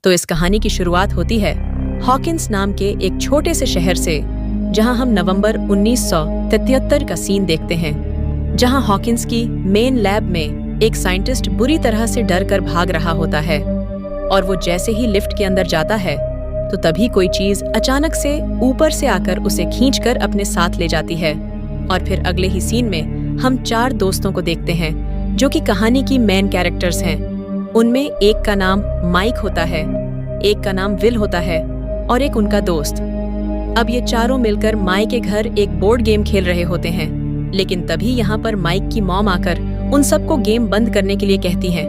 तो इस कहानी की शुरुआत होती है हॉकिंस नाम के एक छोटे से शहर से, जहां हम नवंबर 1973 का सीन देखते हैं, जहां हॉकिंस की मेन लैब में एक साइंटिस्ट बुरी तरह से डर कर भाग रहा होता है और वो जैसे ही लिफ्ट के अंदर जाता है तो तभी कोई चीज अचानक से ऊपर से आकर उसे खींचकर अपने साथ ले जाती है। और फिर अगले ही सीन में हम 4 दोस्तों को देखते हैं जो कि कहानी की मेन कैरेक्टर्स हैं। उनमें एक का नाम माइक होता है, एक का नाम विल होता है और एक उनका दोस्त। अब ये चारों मिलकर माइक के घर एक बोर्ड गेम खेल रहे होते हैं, लेकिन तभी यहाँ पर माइक की मॉम आकर उन सबको गेम बंद करने के लिए कहती हैं।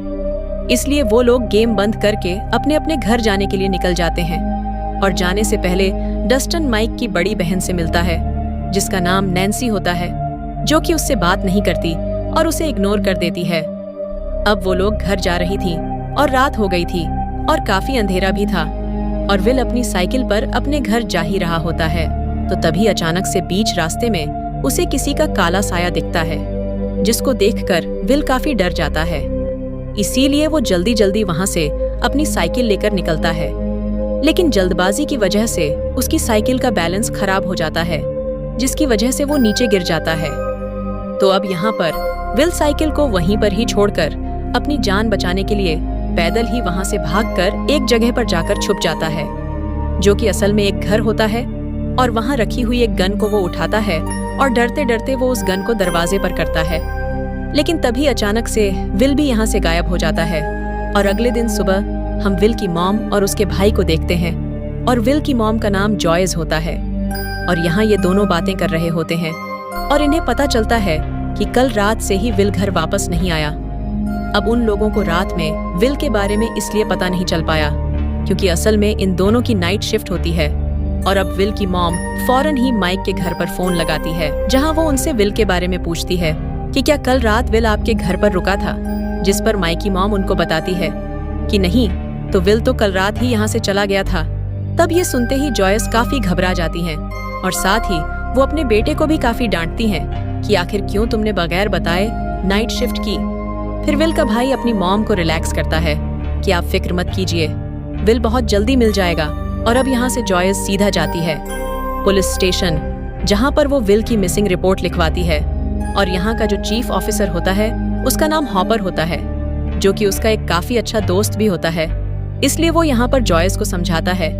इसलिए वो लोग गेम बंद करके अपने अपने घर जाने के लिए निकल जाते हैं और जाने से पहले डस्टन माइक की बड़ी बहन से मिलता है जिसका नाम नैन्सी होता है, जो कि उससे बात नहीं करती और उसे इग्नोर कर देती है। अब वो लोग घर जा रही थी और रात हो गई थी और काफी अंधेरा भी था और विल अपनी साइकिल पर अपने घर जा ही रहा होता है। तो तभी अचानक से बीच रास्ते में उसे किसी का काला साया दिखता है, जिसको देखकर विल काफी डर जाता है। इसीलिए वो जल्दी जल्दी वहां से अपनी साइकिल लेकर निकलता है, लेकिन जल्दबाजी की वजह से उसकी साइकिल का बैलेंस खराब हो जाता है, जिसकी वजह से वो नीचे गिर जाता है। तो अब यहाँ पर विल साइकिल को वहीं पर ही छोड़कर अपनी जान बचाने के लिए पैदल ही वहां से भागकर एक जगह पर जाकर छुप जाता है, जो कि असल में एक घर होता है। और वहां रखी हुई एक गन को वो उठाता है और डरते डरते वो उस गन को दरवाजे पर करता है। लेकिन तभी अचानक से विल भी यहाँ से गायब हो जाता है और अगले दिन सुबह हम विल की मॉम और उसके भाई को देखते हैं और विल की मॉम का नाम जॉयस होता है और यहाँ ये दोनों बातें कर रहे होते हैं और इन्हें पता चलता है कि कल रात से ही विल घर वापस नहीं आया। अब उन लोगों को रात में विल के बारे में इसलिए पता नहीं चल पाया क्योंकि असल में इन दोनों की नाइट शिफ्ट होती है। और अब विल की मॉम फौरन ही माइक के घर पर फोन लगाती है, जहां वो उनसे विल के बारे में पूछती है कि क्या कल रात विल आपके घर पर रुका था, जिस पर माइक की मॉम उनको बताती है कि नहीं, तो विल तो कल रात ही यहाँ से चला गया था। तब ये सुनते ही जॉयस काफी घबरा जाती हैं और साथ ही वो अपने बेटे को भी काफी डांटती हैं कि आखिर क्यों तुमने बगैर बताए नाइट शिफ्ट की। फिर विल का भाई अपनी मॉम को रिलैक्स करता है कि आप फिक्र मत कीजिए, विल बहुत जल्दी मिल जाएगा। और अब यहाँ से जॉयस सीधा जाती है पुलिस स्टेशन, जहाँ पर वो विल की मिसिंग रिपोर्ट लिखवाती है। और यहाँ का जो चीफ ऑफिसर होता है उसका नाम हॉपर होता है, जो कि उसका एक काफी अच्छा दोस्त भी होता है। इसलिए वो यहाँ पर जॉयस को समझाता है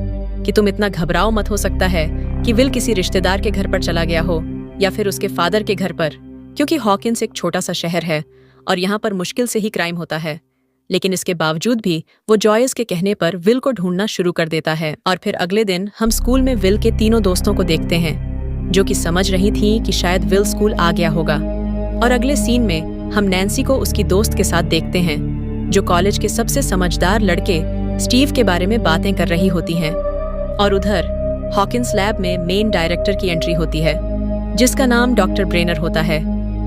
कि तुम इतना घबराओ मत, हो सकता है कि विल किसी रिश्तेदार के घर पर चला गया हो या फिर उसके फादर के घर पर, क्योंकि हॉकिंस एक छोटा सा शहर है और यहाँ पर मुश्किल से ही क्राइम होता है। लेकिन इसके बावजूद भी वो जॉयस के कहने पर विल को ढूंढना शुरू कर देता है। और फिर अगले दिन हम स्कूल में विल के तीनों दोस्तों को देखते हैं, जो कि समझ रही थी कि शायद विल स्कूल आ गया होगा। और अगले सीन में हम नैन्सी को उसकी दोस्त के साथ देखते हैं, जो कॉलेज के सबसे समझदार लड़के स्टीव के बारे में बातें कर रही होती हैं। और उधर हॉकिंस लैब में मेन डायरेक्टर की एंट्री होती है, जिसका नाम डॉक्टर ब्रेनर होता है,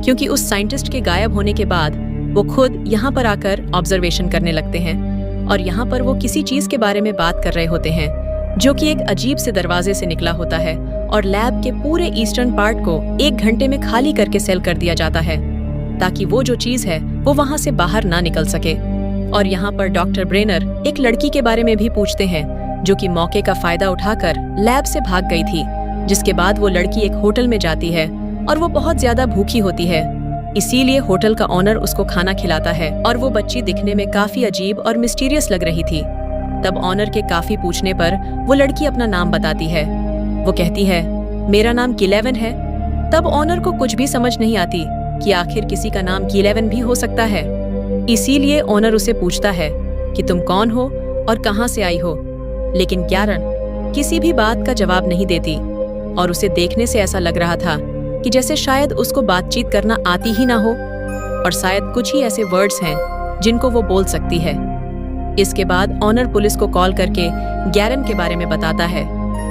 क्योंकि उस साइंटिस्ट के गायब होने के बाद वो खुद यहाँ पर आकर ऑब्जर्वेशन करने लगते हैं। और यहाँ पर वो किसी चीज के बारे में बात कर रहे होते हैं, जो कि एक अजीब से दरवाजे से निकला होता है और लैब के पूरे ईस्टर्न पार्ट को 1 घंटे में खाली करके सेल कर दिया जाता है, ताकि वो जो चीज है वो वहाँ से बाहर ना निकल सके। और यहाँ पर डॉक्टर ब्रेनर एक लड़की के बारे में भी पूछते हैं, जो कि मौके का फायदा उठाकर लैब से भाग गई थी, जिसके बाद वो लड़की एक होटल में जाती है और वो बहुत ज्यादा भूखी होती है। इसीलिए होटल का ऑनर उसको खाना खिलाता है और वो बच्ची दिखने में काफी अजीब और मिस्टीरियस लग रही थी। तब ऑनर के काफी पूछने पर वो लड़की अपना नाम बताती है। वो कहती है, मेरा नाम गिलेवन है। तब ऑनर को कुछ भी समझ नहीं आती कि आखिर किसी का नाम गिलेवन भी हो सकता है। इसीलिए ऑनर उसे पूछता है कि तुम कौन हो और कहाँ से आई हो। लेकिन ग्यारन किसी भी बात का जवाब नहीं देती और उसे देखने से ऐसा लग रहा था कि जैसे शायद उसको बातचीत करना आती ही ना हो और शायद कुछ ही ऐसे वर्ड्स हैं जिनको वो बोल सकती है। इसके बाद ऑनर पुलिस को कॉल करके ग्यारन के बारे में बताता है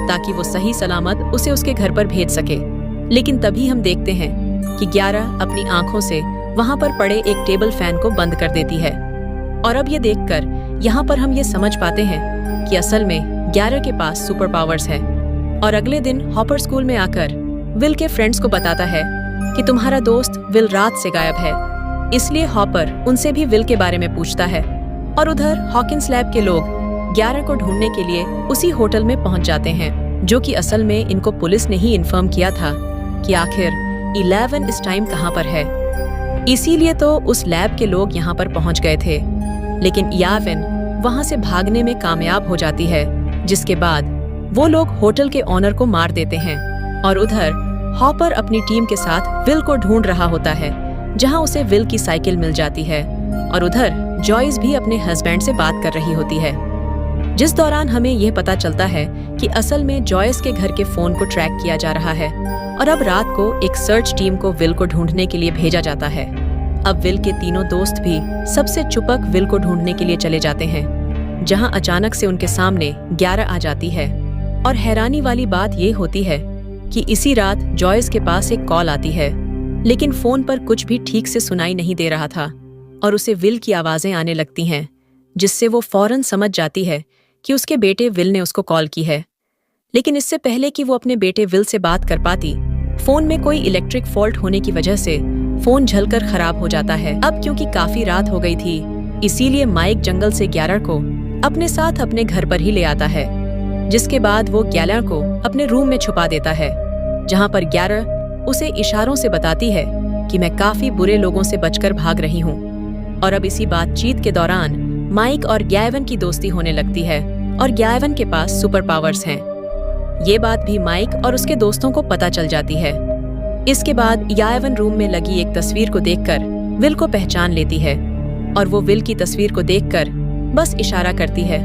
ताकि वो सही सलामत उसे उसके घर पर भेज सके। लेकिन तभी हम देखते हैं कि 11 अपनी आंखों से वहां पर पड़े एक टेबल फैन को बंद कर देती है। और अब ये देखकर यहाँ पर हम ये समझ पाते हैं कि असल में 11 के पास सुपर पावर्स है। और अगले दिन हॉपर स्कूल में आकर विल के फ्रेंड्स को बताता है कि तुम्हारा दोस्त विल रात से गायब है। इसलिए हॉपर उनसे भी विल के बारे में पूछता है। और उधर हॉकिंस लैब के लोग 11 को ढूंढने के लिए उसी होटल में पहुंच जाते हैं, जो कि असल में इनको पुलिस ने ही इन्फॉर्म किया था कि आखिर 11 इस टाइम कहां पर है। इसीलिए तो उस लैब के लोग यहां पर पहुंच गए थे। लेकिन 11 वहां से भागने में कामयाब हो जाती है, जिसके बाद वो लोग होटल के ऑनर को मार देते हैं। और उधर हॉपर अपनी टीम के साथ विल को ढूंढ रहा होता है, जहां उसे विल की साइकिल मिल जाती है। और उधर जॉयस भी अपने हस्बैंड से बात कर रही होती है, जिस दौरान हमें यह पता चलता है कि असल में जॉयस के घर के फोन को ट्रैक किया जा रहा है और अब रात को एक सर्च टीम को विल को ढूंढने के लिए भेजा जाता है। अब विल के तीनों दोस्त भी सबसे चुपक विल को ढूंढने के लिए चले जाते हैं, जहां अचानक से उनके सामने 11 आ जाती है। और हैरानी वाली बात ये होती है कि इसी रात जॉयस के पास एक कॉल आती है, लेकिन फोन पर कुछ भी ठीक से सुनाई नहीं दे रहा था और उसे विल की आवाजें आने लगती हैं, जिससे वो फौरन समझ जाती है कि उसके बेटे विल ने उसको कॉल की है। लेकिन इससे पहले कि वो अपने बेटे विल से बात कर पाती, फोन में कोई इलेक्ट्रिक फॉल्ट होने की वजह से फोन जलकर खराब हो जाता है। अब क्योंकि काफी रात हो गई थी, इसीलिए माइक जंगल से 11 को अपने साथ अपने घर पर ही ले आता है, जिसके बाद वो 11 को अपने रूम में छुपा देता है, जहां पर 11 उसे इशारों से बताती है कि मैं काफी बुरे लोगों से बचकर भाग रही हूँ। और अब इसी बातचीत के दौरान माइक और गैवन की दोस्ती होने लगती है और गैवन के पास सुपर पावर्स हैं। ये बात भी माइक और उसके दोस्तों को पता चल जाती है। इसके बाद गैवन रूम में लगी एक तस्वीर को देखकर विल को पहचान लेती है और वो विल की तस्वीर को देखकर बस इशारा करती है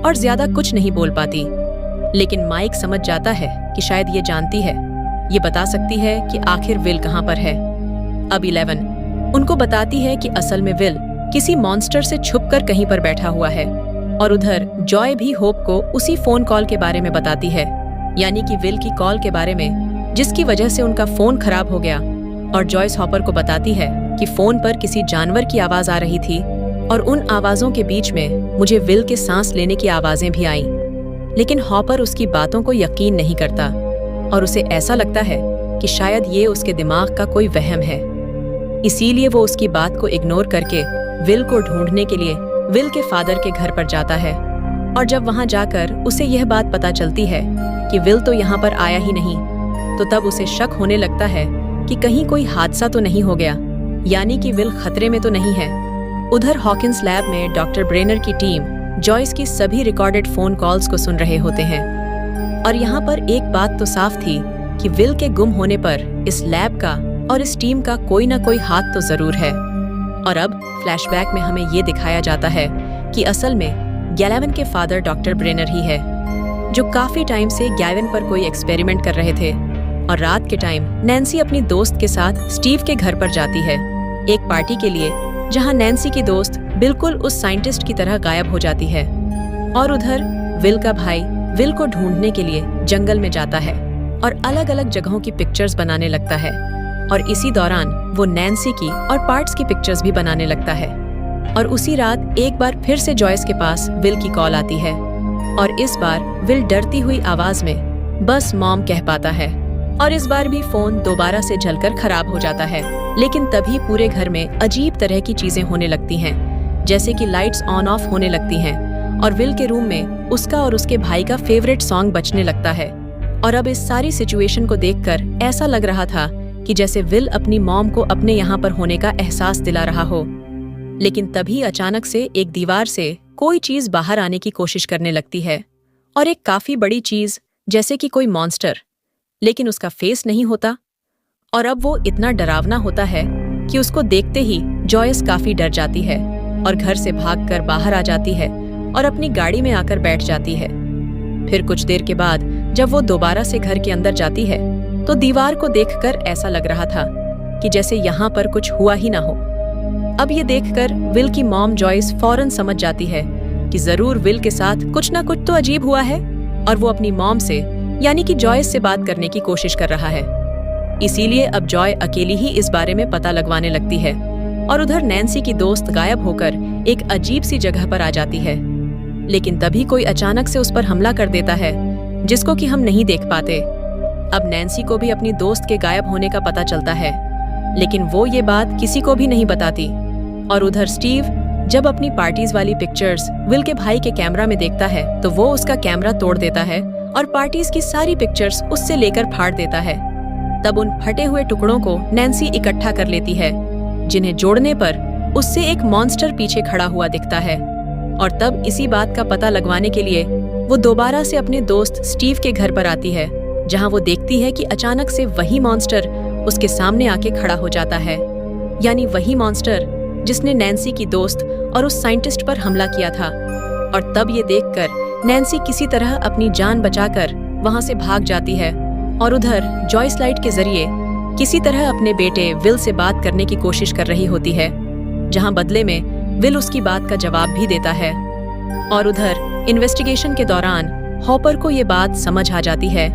और ज्यादा कुछ नहीं बोल पाती। लेकिन माइक समझ जाता है कि शायद ये जानती है, ये बता सकती है कि आखिर विल कहाँ पर है। अब 11 उनको बताती है कि असल में विल किसी मॉन्स्टर से छुपकर कहीं पर बैठा हुआ है। और उधर जॉय भी होप को उसी फोन कॉल के बारे में बताती है, यानी कि विल की कॉल के बारे में, जिसकी वजह से उनका फोन खराब हो गया। और जॉयस हॉपर को बताती है कि फोन पर किसी जानवर की आवाज आ रही थी और उन आवाजों के बीच में मुझे विल के सांस लेने की आवाजें भी आईं। लेकिन हॉपर उसकी बातों को यकीन नहीं करता और उसे ऐसा लगता है कि शायद ये उसके दिमाग का कोई वहम है। इसीलिए वो उसकी बात को इग्नोर करके विल को ढूंढने के लिए विल के फादर के घर पर जाता है। और जब वहां जाकर उसे यह बात पता चलती है कि विल तो यहाँ पर आया ही नहीं, तो तब उसे शक होने लगता है कि कहीं कोई हादसा तो नहीं हो गया, यानी कि विल खतरे में तो नहीं है। उधर हॉकिंस लैब में डॉक्टर ब्रेनर की टीम जॉयस की सभी रिकॉर्डेड फोन कॉल्स को सुन रहे होते हैं। और यहाँ पर एक बात तो साफ थी कि विल के गुम होने पर इस लैब का और इस टीम का कोई ना कोई हाथ तो जरूर है। और अब फ्लैशबैक में हमें ये दिखाया जाता है कि असल में गैवन के फादर डॉक्टर ब्रेनर ही है, जो काफी टाइम से गैवन पर कोई एक्सपेरिमेंट कर रहे थे। और रात के टाइम नैन्सी अपनी दोस्त के साथ स्टीव के घर पर जाती है एक पार्टी के लिए, जहां नैन्सी की दोस्त बिल्कुल उस साइंटिस्ट की तरह गायब हो जाती है। और उधर विल का भाई विल को ढूंढने के लिए जंगल में जाता है और अलग अलग जगहों की पिक्चर्स बनाने लगता है। और इसी दौरान वो नैन्सी की और पार्ट्स की पिक्चर्स भी बनाने लगता है। और उसी रात एक बार फिर से जॉयस के पास विल की कॉल आती है और इस बार विल डरती हुई आवाज में बस मॉम कह पाता है। और इस बार भी फोन दोबारा से जलकर खराब हो जाता है। लेकिन तभी पूरे घर में अजीब तरह की चीजें होने लगती हैं, जैसे कि लाइट्स ऑन ऑफ होने लगती हैं और विल के रूम में उसका और उसके भाई का फेवरेट सॉन्ग बजने लगता है। और अब इस सारी सिचुएशन को देखकर ऐसा लग रहा था कि जैसे विल अपनी मॉम को अपने यहाँ पर होने का एहसास दिला रहा हो। लेकिन तभी अचानक से एक दीवार से कोई चीज बाहर आने की कोशिश करने लगती है, और एक काफी बड़ी चीज जैसे कि कोई मॉन्स्टर, लेकिन उसका फेस नहीं होता। और अब वो इतना डरावना होता है कि उसको देखते ही जॉयस काफी डर जाती है और घर से भागकर बाहर आ जाती है और अपनी गाड़ी में आकर बैठ जाती है। फिर कुछ देर के बाद जब वो दोबारा से घर के अंदर जाती है तो दीवार को देखकर ऐसा लग रहा था कि जैसे यहाँ पर कुछ हुआ ही ना हो। अब ये देखकर विल की मॉम जॉयस फौरन समझ जाती है कि जरूर विल के साथ कुछ ना कुछ तो अजीब हुआ है, और वो अपनी मॉम से यानी कि जॉयस से बात करने की कोशिश कर रहा है। इसीलिए अब जॉय अकेली ही इस बारे में पता लगवाने लगती है। और उधर नैन्सी की दोस्त गायब होकर एक अजीब सी जगह पर आ जाती है, लेकिन तभी कोई अचानक से उस पर हमला कर देता है, जिसको कि हम नहीं देख पाते। अब नैन्सी को भी अपनी दोस्त के गायब होने का पता चलता है, लेकिन वो ये बात किसी को भी नहीं बताती। और उधर स्टीव जब अपनी पार्टीज वाली पिक्चर्स विल के भाई के कैमरा में देखता है तो वो उसका कैमरा तोड़ देता है और पार्टीज की सारी पिक्चर्स उससे लेकर फाड़ देता है। तब उन फटे हुए टुकड़ों को नैन्सी इकट्ठा कर लेती है, जिन्हें जोड़ने पर उससे एक मॉन्स्टर पीछे खड़ा हुआ दिखता है। और तब इसी बात का पता लगवाने के लिए वो दोबारा से अपने दोस्त स्टीव के घर पर आती है, जहां वो देखती है कि अचानक से वही मॉन्स्टर उसके सामने आके खड़ा हो जाता है, यानी वही मॉन्स्टर जिसने नैन्सी की दोस्त और उस साइंटिस्ट पर हमला किया था। और तब ये देखकर नैन्सी किसी तरह अपनी जान बचाकर वहां से भाग जाती है और उधर जॉयस लाइट के जरिए किसी तरह अपने बेटे विल से बात करने की कोशिश कर रही होती है, जहां बदले में विल उसकी बात का जवाब भी देता है। और उधर इन्वेस्टिगेशन के दौरान हॉपर को ये बात समझ आ जाती है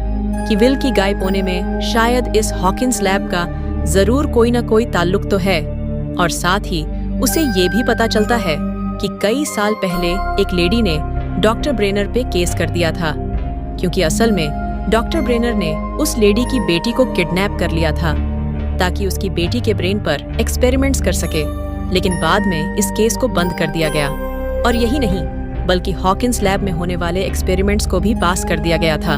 कि विल की गायब होने में शायद इस हॉकिंस लैब का जरूर कोई ना कोई ताल्लुक तो है। और साथ ही उसे ये भी पता चलता है कि कई साल पहले एक लेडी ने डॉक्टर ब्रेनर पे केस कर दिया था, क्योंकि असल में डॉक्टर ब्रेनर ने उस लेडी की बेटी को किडनैप कर लिया था ताकि उसकी बेटी के ब्रेन पर एक्सपेरिमेंट्स कर सके। लेकिन बाद में इस केस को बंद कर दिया गया। और यही नहीं, बल्कि हॉकिंस लैब में होने वाले एक्सपेरिमेंट्स को भी पास कर दिया गया था।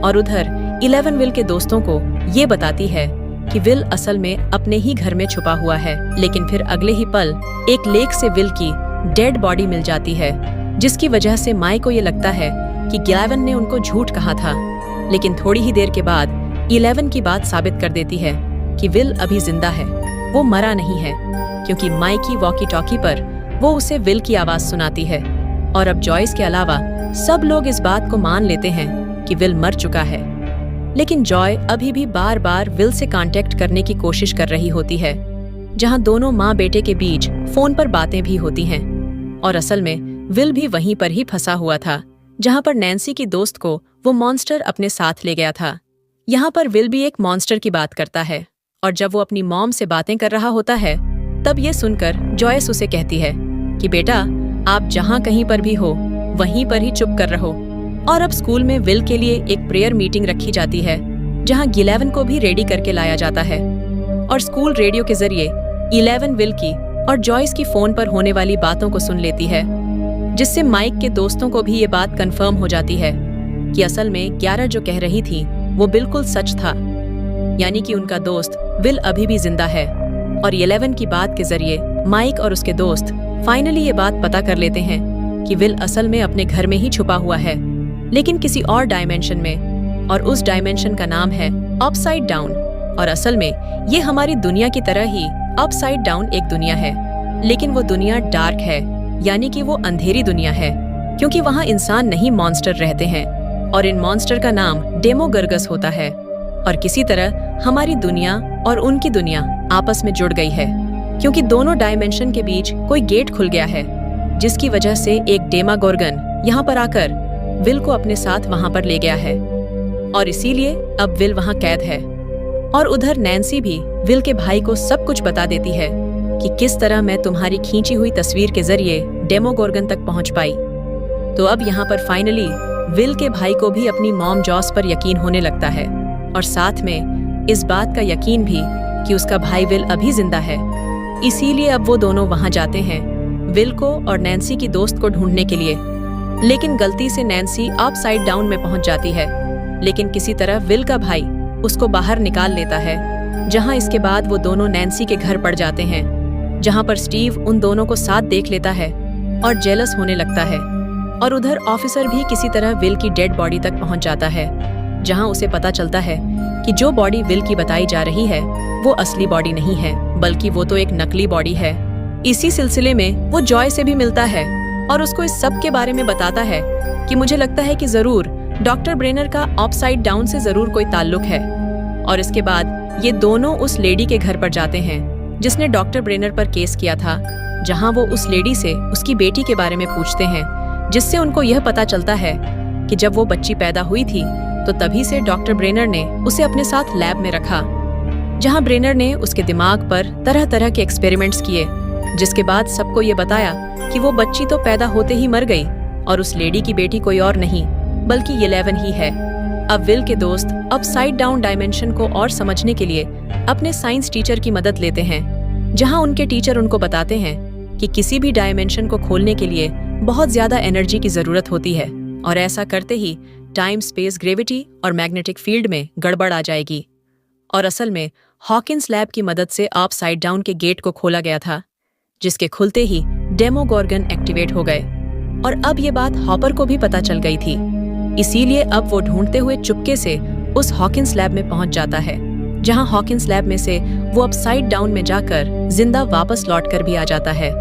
और उधर 11 विल के दोस्तों को ये बताती है कि विल असल में अपने ही घर में छुपा हुआ है। लेकिन फिर अगले ही पल एक लेक से विल की डेड बॉडी मिल जाती है, जिसकी वजह से माई को ये लगता है कि 11 ने उनको झूठ कहा था। लेकिन थोड़ी ही देर के बाद 11 की बात साबित कर देती है कि विल अभी जिंदा है, वो मरा नहीं है, क्योंकि माई की वॉकी टॉकी पर वो उसे विल की आवाज सुनाती है। और अब जॉयस के अलावा सब लोग इस बात को मान लेते हैं कि विल मर चुका है। लेकिन जॉय अभी भी बार बार विल से कांटेक्ट करने की कोशिश कर रही होती है, जहां दोनों माँ बेटे के बीच फोन पर बातें भी होती हैं। और असल में विल भी वहीं पर ही फंसा हुआ था, जहां पर नैन्सी की दोस्त को वो मॉन्स्टर अपने साथ ले गया था। यहाँ पर विल भी एक मॉन्स्टर की बात करता है, और जब वो अपनी मॉम से बातें कर रहा होता है, तब ये सुनकर जॉयस उसे कहती है कि बेटा, आप जहाँ कहीं पर भी हो वहीं पर ही चुप कर रहो। और अब स्कूल में विल के लिए एक प्रेयर मीटिंग रखी जाती है, जहाँ 11 को भी रेडी करके लाया जाता है। और स्कूल रेडियो के जरिए 11 विल की और जॉयस की फोन पर होने वाली बातों को सुन लेती है, जिससे माइक के दोस्तों को भी ये बात कंफर्म हो जाती है कि असल में 11 जो कह रही थी वो बिल्कुल सच था, यानी कि उनका दोस्त विल अभी भी जिंदा है। और 11 की बात के जरिए माइक और उसके दोस्त फाइनली ये बात पता कर लेते हैं कि विल असल में अपने घर में ही छुपा हुआ है, लेकिन किसी और डायमेंशन में। और उस डायमेंशन का नाम है अपसाइड डाउन। और असल में ये हमारी दुनिया की तरह ही अपसाइड डाउन एक दुनिया है, लेकिन वो दुनिया डार्क है, यानी कि वो अंधेरी दुनिया है, क्योंकि वहाँ इंसान नहीं मॉन्स्टर रहते हैं। और इन मॉन्स्टर का नाम डेमोगर्गस होता है। और किसी तरह हमारी दुनिया और उनकी दुनिया आपस में जुड़ गई है, क्योंकि दोनों डायमेंशन के बीच कोई गेट खुल गया है, जिसकी वजह से एक डेमागोर्गन यहाँ पर आकर विल को अपने साथ वहां पर ले गया है। और इसीलिए अब विल वहां कैद है। और उधर नैन्सी भी विल के भाई को सब कुछ बता देती है कि किस तरह मैं तुम्हारी खींची हुई तस्वीर के जरिए डेमोगोर्गन तक पहुंच पाई। तो अब यहाँ पर फाइनली विल के भाई को भी अपनी मॉम जॉस पर यकीन होने लगता है, और साथ में इस बात का यकीन भी कि उसका भाई विल अभी जिंदा है। इसीलिए अब वो दोनों वहां जाते हैं विल को और नैन्सी की दोस्त को ढूंढने के लिए। लेकिन गलती से नैन्सी अपसाइड डाउन में पहुंच जाती है, लेकिन किसी तरह विल का भाई उसको बाहर निकाल लेता है, जहां इसके बाद वो दोनों नैन्सी के घर पड़ जाते हैं, जहां पर स्टीव उन दोनों को साथ देख लेता है और जेलस होने लगता है। और उधर ऑफिसर भी किसी तरह विल की डेड बॉडी तक पहुंच जाता है, जहां उसे पता चलता है कि जो बॉडी विल की बताई जा रही है वो असली बॉडी नहीं है, बल्कि वो तो एक नकली बॉडी है। इसी सिलसिले में वो जॉय से भी मिलता है और उसको इस सब के बारे में बताता है कि मुझे लगता है कि जरूर डॉक्टर ब्रेनर का अपसाइड डाउन से जरूर कोई ताल्लुक है। और इसके बाद ये दोनों उस लेडी के घर पर जाते हैं जिसने डॉक्टर ब्रेनर पर केस किया था, जहां वो उस लेडी से उसकी बेटी के बारे में पूछते हैं, जिससे उनको यह पता चलता है कि जब वो बच्ची पैदा हुई थी तो तभी से डॉक्टर ब्रेनर ने उसे अपने साथ लैब में रखा, जहां ब्रेनर ने उसके दिमाग पर तरह तरह के एक्सपेरिमेंट्स किए, जिसके बाद सबको ये बताया कि वो बच्ची तो पैदा होते ही मर गई और उस लेडी की बेटी कोई और नहीं बल्कि 11 ही है। अब विल के दोस्त अपसाइड डाउन डायमेंशन को और समझने के लिए अपने साइंस टीचर की मदद लेते हैं, जहां उनके टीचर उनको बताते हैं कि किसी भी डायमेंशन को खोलने के लिए बहुत ज्यादा एनर्जी की जरूरत होती है, और ऐसा करते ही टाइम, स्पेस, ग्रेविटी और मैग्नेटिक फील्ड में गड़बड़ आ जाएगी। और असल में हॉकिंस लैब की मदद से अपसाइड डाउन के गेट को खोला गया था, जिसके खुलते ही डेमोगोर्गन एक्टिवेट हो गए। और अब ये बात हॉपर को भी पता चल गई थी, इसीलिए अब वो ढूंढते हुए चुपके से उस हॉकिंस लैब में पहुंच जाता है, जहां हॉकिंस लैब में से वो अपसाइड डाउन में जाकर जिंदा वापस लौट कर भी आ जाता है।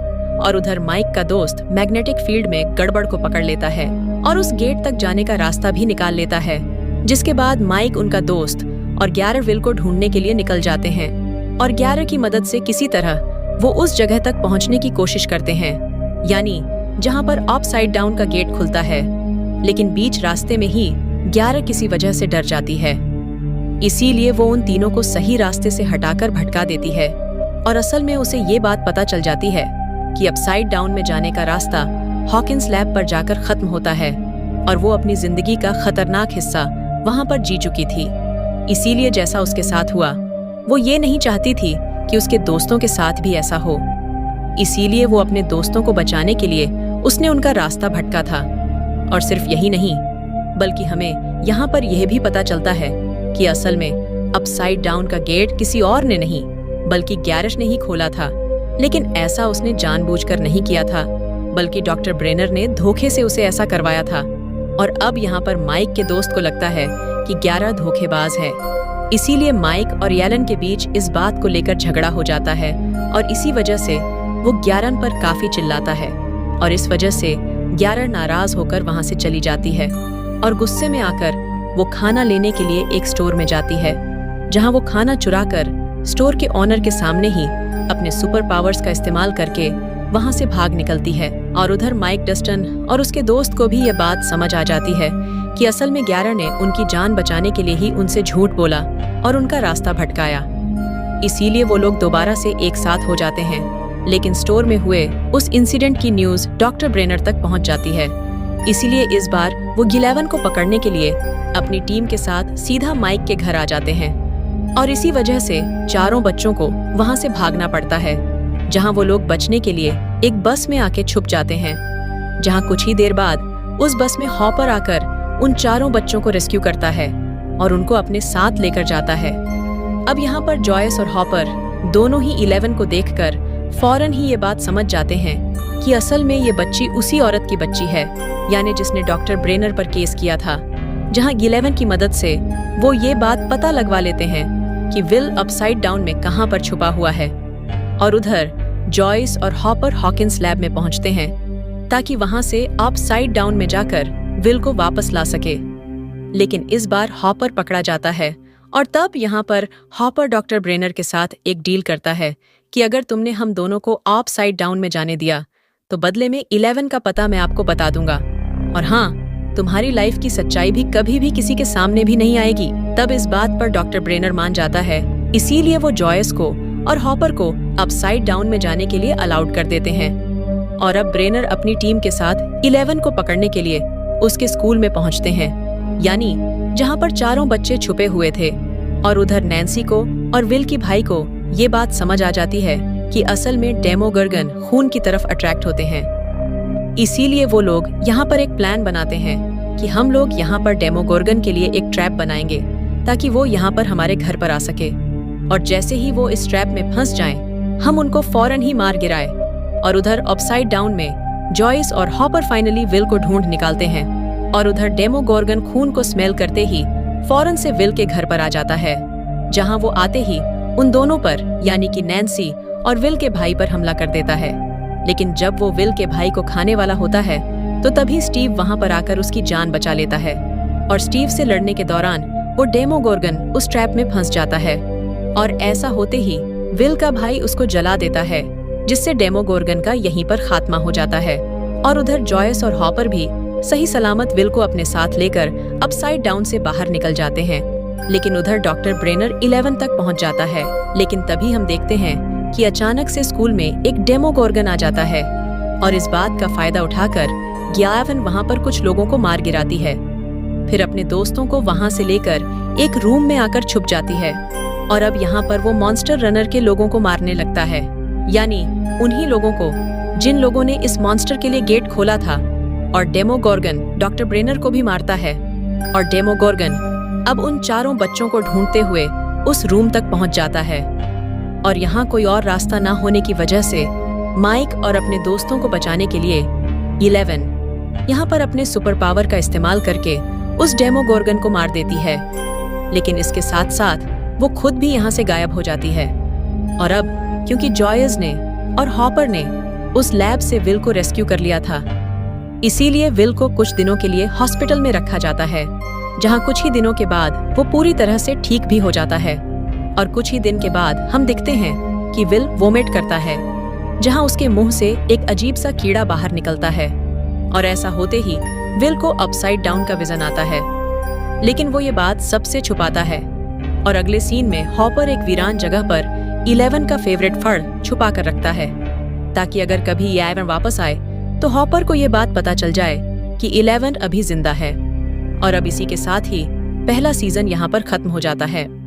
और उधर माइक का दोस्त मैग्नेटिक फील्ड में गड़बड़ को पकड़ लेता है और उस गेट तक जाने का रास्ता भी निकाल लेता है, जिसके बाद माइक, उनका दोस्त और 11 विल को ढूंढने के लिए निकल जाते हैं। और 11 की मदद से किसी तरह वो उस जगह तक पहुंचने की कोशिश करते हैं, यानी जहां पर अपसाइड डाउन का गेट खुलता है। लेकिन बीच रास्ते में ही 11 किसी वजह से डर जाती है, इसीलिए वो उन तीनों को सही रास्ते से हटाकर भटका देती है। और असल में उसे ये बात पता चल जाती है कि अपसाइड डाउन में जाने का रास्ता हॉकिंस लैब पर जाकर खत्म होता है, और वो अपनी जिंदगी का खतरनाक हिस्सा वहां पर जी चुकी थी। इसीलिए जैसा उसके साथ हुआ, वो ये नहीं चाहती थी कि उसके दोस्तों के साथ भी ऐसा हो। इसीलिए वो अपने दोस्तों को बचाने के लिए उसने उनका रास्ता भटका था। और सिर्फ यही नहीं, बल्कि हमें यहाँ पर यह भी पता चलता है कि असल में अपसाइड डाउन का गेट किसी और ने नहीं, बल्कि गैरेश ने ही खोला था। लेकिन ऐसा उसने जानबूझकर नहीं किया था, बल्कि डॉक्टर ब्रेनर ने धोखे से उसे ऐसा करवाया था। और अब यहाँ पर माइक के दोस्त को लगता है कि 11 धोखेबाज है, इसीलिए माइक और एलन के बीच इस बात को लेकर झगड़ा हो जाता है। और इसी वजह से वो 11 पर काफी चिल्लाता है, और इस वजह से 11 नाराज होकर वहां से चली जाती है। और गुस्से में आकर वो खाना लेने के लिए एक स्टोर में जाती है, जहां वो खाना चुराकर स्टोर के ऑनर के सामने ही अपने सुपर पावर्स का इस्तेमाल करके वहां से भाग निकलती है। और उधर माइक डस्टन और उसके दोस्त को भी ये बात समझ आ जाती है कि असल में 11 ने उनकी जान बचाने के लिए ही उनसे झूठ बोला और उनका रास्ता भटकाया। इसीलिए वो लोग दोबारा से एक साथ हो जाते हैं। लेकिन स्टोर में हुए उस इंसिडेंट की न्यूज डॉक्टर ब्रेनर तक पहुंच जाती है, इसीलिए इस बार वो 11 को पकड़ने के लिए अपनी टीम के साथ सीधा माइक के घर आ जाते हैं। और इसी वजह से चारों बच्चों को वहां से भागना पड़ता है, जहां वो लोग बचने के लिए एक बस में आके छुप जाते हैं, जहां कुछ ही देर बाद उस बस में हॉपर आकर उन चारों बच्चों को रेस्क्यू करता है और उनको अपने साथ लेकर जाता है। अब यहाँ पर जॉयस और हॉपर दोनों ही 11 को देखकर फौरन ही ये बात समझ जाते हैं कि असल में ये बच्ची उसी औरत की बच्ची है, यानी जिसने डॉक्टर ब्रेनर पर केस किया था। जहां 11 की मदद से वो ये बात पता लगवा लेते हैं कि विल अपसाइड डाउन में कहां पर छुपा हुआ है। और उधर जॉयस और हॉपर हॉकिंस लैब में पहुंचते हैं ताकि वहां से अपसाइड डाउन में जाकर विल को वापस ला सके। लेकिन इस बार हॉपर पकड़ा जाता है, और तब यहाँ पर हॉपर डॉक्टर ब्रेनर के साथ एक डील करता है कि अगर तुमने हम दोनों को अपसाइड डाउन में जाने दिया तो बदले में 11 का पता मैं आपको बता दूंगा। और हाँ, तुम्हारी लाइफ की सच्चाई भी कभी भी किसी के सामने भी नहीं आएगी। तब इस बात पर डॉक्टर ब्रेनर मान जाता है, इसीलिए वो जॉयस को और हॉपर को अपसाइड डाउन में जाने के लिए अलाउड कर देते हैं। और अब ब्रेनर अपनी टीम के साथ 11 को पकड़ने के लिए उसके स्कूल में पहुंचते हैं, यानी जहां पर चारों बच्चे छुपे हुए थे। और उधर नैन्सी को और विल की भाई को ये बात समझ आ जाती है कि असल में डेमोगोर्गन खून की तरफ अट्रैक्ट होते हैं। इसीलिए वो लोग यहाँ पर एक प्लान बनाते हैं कि हम लोग यहाँ पर डेमोगोर्गन के लिए एक ट्रैप बनाएंगे ताकि वो यहाँ पर हमारे घर पर आ सके। और जैसे ही वो इस ट्रैप में फंस जाएं, हम उनको फौरन ही मार गिराए। और उधर अपसाइड डाउन में जॉयस और हॉपर फाइनली विल को ढूंढ निकालते हैं। और उधर डेमोगोर्गन खून को स्मेल करते ही फौरन से विल के घर पर आ जाता है, जहां वो आते ही उन दोनों पर यानी कि नैन्सी और विल के भाई पर हमला कर देता है। लेकिन जब वो विल के भाई को खाने वाला होता है तो तभी स्टीव वहां पर आकर उसकी जान बचा लेता है। और स्टीव से लड़ने के दौरान वो डेमोगोर्गन उस ट्रैप में फंस जाता है। और ऐसा होते ही विल का भाई उसको जला देता है, जिससे डेमोगोर्गन का यहीं पर खात्मा हो जाता है। और उधर जॉयस और हॉपर भी सही सलामत विल को अपने साथ लेकर अपसाइड डाउन से बाहर निकल जाते हैं। लेकिन उधर डॉक्टर ब्रेनर 11 तक पहुंच जाता है। लेकिन तभी हम देखते हैं कि अचानक से स्कूल में एक डेमोगोर्गन आ जाता है, और इस बात का फायदा उठाकर 11 वहां पर कुछ लोगों को मार गिराती है। फिर अपने दोस्तों को वहां से लेकर एक रूम में आकर छुप जाती है। और अब यहाँ पर वो मॉन्स्टर रनर के लोगों को मारने लगता है, यानी उन्हीं लोगों को जिन लोगों ने इस मॉन्स्टर के लिए गेट खोला था, और डेमोगोर्गन डॉक्टर ब्रेनर को भी मारता है। और डेमोगोर्गन अब उन चारों बच्चों को ढूंढते हुए उस रूम तक पहुंच जाता है। और यहाँ कोई और रास्ता ना होने की वजह से माइक और अपने दोस्तों को बचाने के लिए 11 यहाँ पर अपने सुपर पावर का इस्तेमाल करके उस डेमोगोर्गन को मार देती है। लेकिन इसके साथ साथ वो खुद भी यहाँ से गायब हो जाती है। और अब क्योंकि जॉयज ने और हॉपर ने उस लैब से विल को रेस्क्यू कर लिया था, इसीलिए विल को कुछ दिनों के लिए हॉस्पिटल में रखा जाता है, जहाँ कुछ ही दिनों के बाद वो पूरी तरह से ठीक भी हो जाता है। और कुछ ही दिन के बाद हम देखते हैं कि विल वोमिट करता है, जहाँ उसके मुंह से एक अजीब सा कीड़ा बाहर निकलता है। और ऐसा होते ही विल को अपसाइड डाउन का विजन आता है, लेकिन वो ये बात सबसे छुपाता है। और अगले सीन में हॉपर एक वीरान जगह पर 11 का फेवरेट फल छुपा कर रखता है, ताकि अगर कभी ये आयरन वापस आए तो हॉपर को ये बात पता चल जाए कि 11 अभी जिंदा है। और अब इसी के साथ ही पहला सीजन यहाँ पर खत्म हो जाता है।